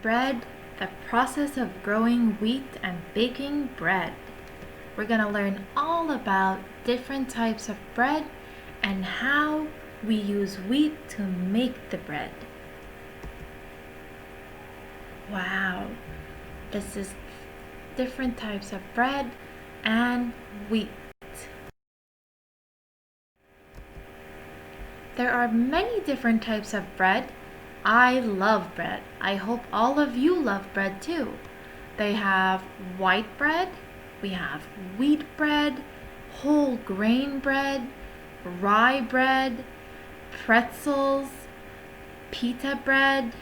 Bread, the process of growing wheat and baking bread. We're going to learn all about different types of bread and how we use wheat to make the bread. Wow, this is different types of bread and wheat. There are many different types of bread. I love bread. I hope all of you love bread too. They have white bread, we have wheat bread, whole grain bread, rye bread, pretzels, pita bread,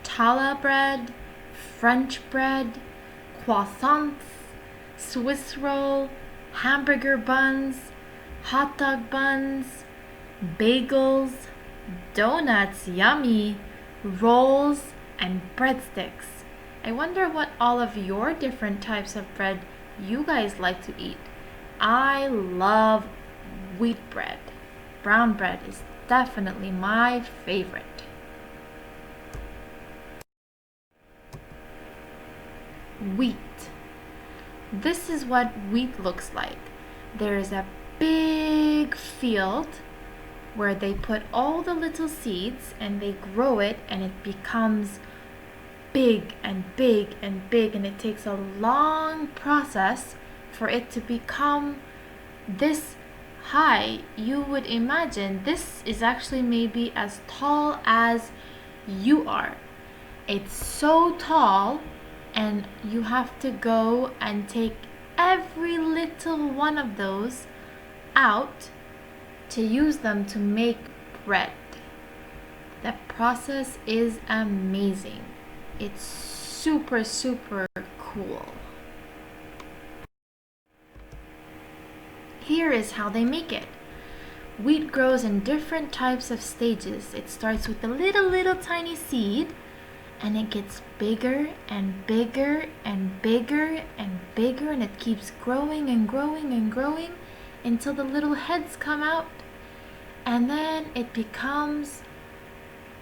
challah bread, French bread, croissants, Swiss roll, hamburger buns, hot dog buns, bagels, donuts, yummy, rolls, and breadsticks. I wonder what all of your different types of bread you guys like to eat. I love wheat bread. Brown bread is definitely my favorite. Wheat. This is what wheat looks like. There is a big field where they put all the little seeds and they grow it and it becomes big and big and big, and it takes a long process for it to become this high. You would imagine this is actually maybe as tall as you are. It's so tall, and you have to go and take every little one of those out to use them to make bread. The process is amazing. It's super cool. Here is how they make it. Wheat grows in different types of stages. It starts with a little tiny seed, and it gets bigger and bigger and bigger and bigger, and it keeps growing and growing and growing until the little heads come out, and then it becomes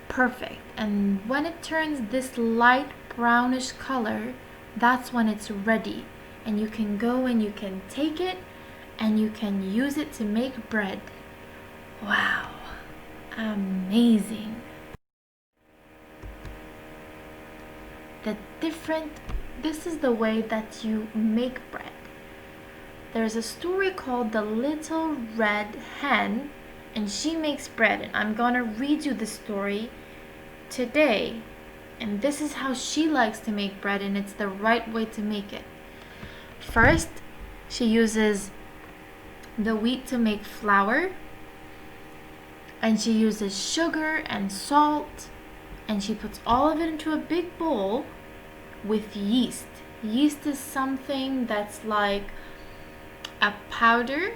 perfect. And when it turns this light brownish color, that's when it's ready, and you can go and you can take it and you can use it to make bread. Wow, amazing. This is the way that you make bread. There's a story called The Little Red Hen, and she makes bread, and I'm gonna read you the story today. And this is how she likes to make bread, and it's the right way to make it. First, she uses the wheat to make flour, and she uses sugar and salt, and she puts all of it into a big bowl with yeast. Yeast is something that's like a powder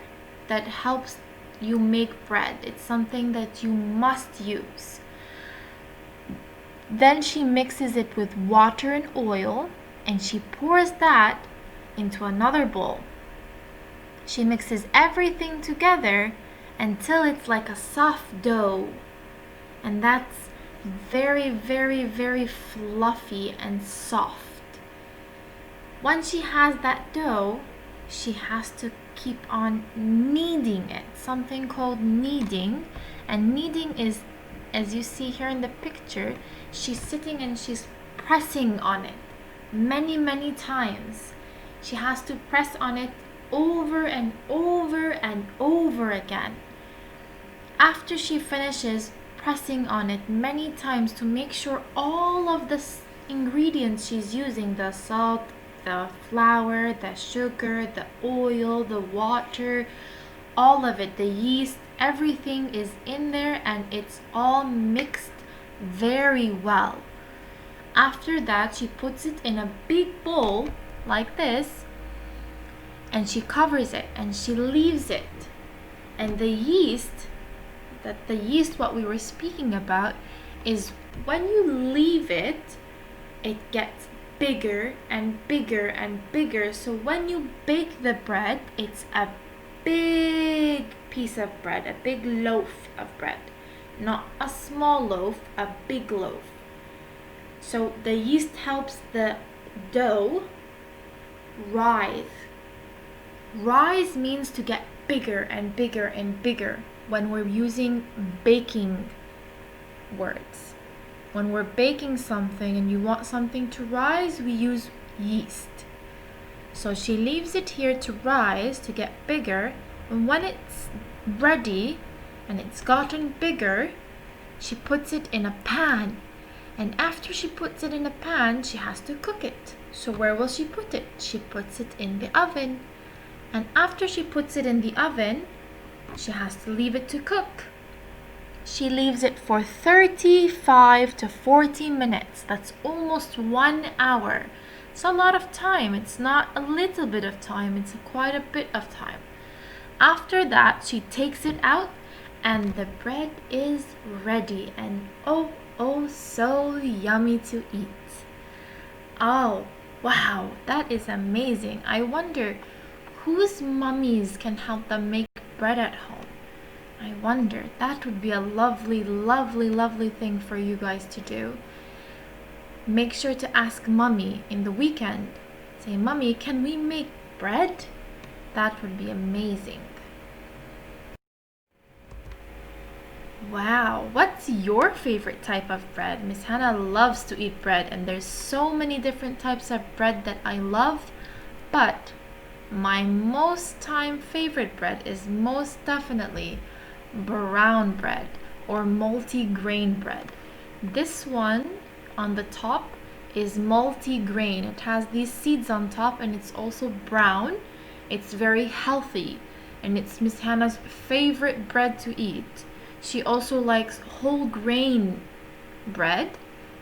that helps you make bread. It's something that you must use. Then she mixes it with water and oil, and she pours that into another bowl. She mixes everything together until it's like a soft dough, and that's very fluffy and soft. Once she has that dough, she has to keep on kneading it, something called kneading. And kneading is, as you see here in the picture, she's sitting and she's pressing on it many times. She has to press on it over and over and over again. After she finishes pressing on it many times to make sure all of the ingredients she's using, the salt, the flour, the sugar, the oil, the water, all of it, the yeast, everything is in there and it's all mixed very well. After that, she puts it in a big bowl like this, and she covers it and she leaves it. And the yeast, what we were speaking about, is when you leave it, it gets bigger and bigger and bigger. So when you bake the bread, it's a big piece of bread, a big loaf of bread, not a small loaf, a big loaf. So the yeast helps the dough rise. Rise means to get bigger and bigger and bigger when we're using baking words. When we're baking something and you want something to rise, we use yeast. So she leaves it here to rise, to get bigger, and when it's ready and it's gotten bigger, she puts it in a pan. And after she puts it in a pan, she has to cook it. So where will she put it? She puts it in the oven. And after she puts it in the oven, she has to leave it to cook. She leaves it for 35 to 40 minutes. That's almost 1 hour. It's a lot of time. It's not a little bit of time. It's quite a bit of time. After that, she takes it out and the bread is ready. And oh, so yummy to eat. Oh, wow, that is amazing. I wonder whose mummies can help them make bread at home. I wonder, that would be a lovely, lovely, lovely thing for you guys to do. Make sure to ask Mummy in the weekend. Say, Mummy, can we make bread? That would be amazing. Wow, what's your favorite type of bread? Miss Hannah loves to eat bread, and there's so many different types of bread that I love, but my most time favorite bread is most definitely brown bread or multi-grain bread. This one on the top is multi-grain. It has these seeds on top and it's also brown. It's very healthy and it's Miss Hannah's favorite bread to eat. She also likes whole grain bread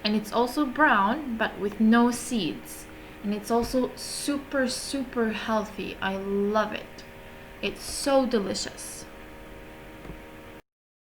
and it's also brown but with no seeds. And it's also super, super healthy. I love it. It's so delicious.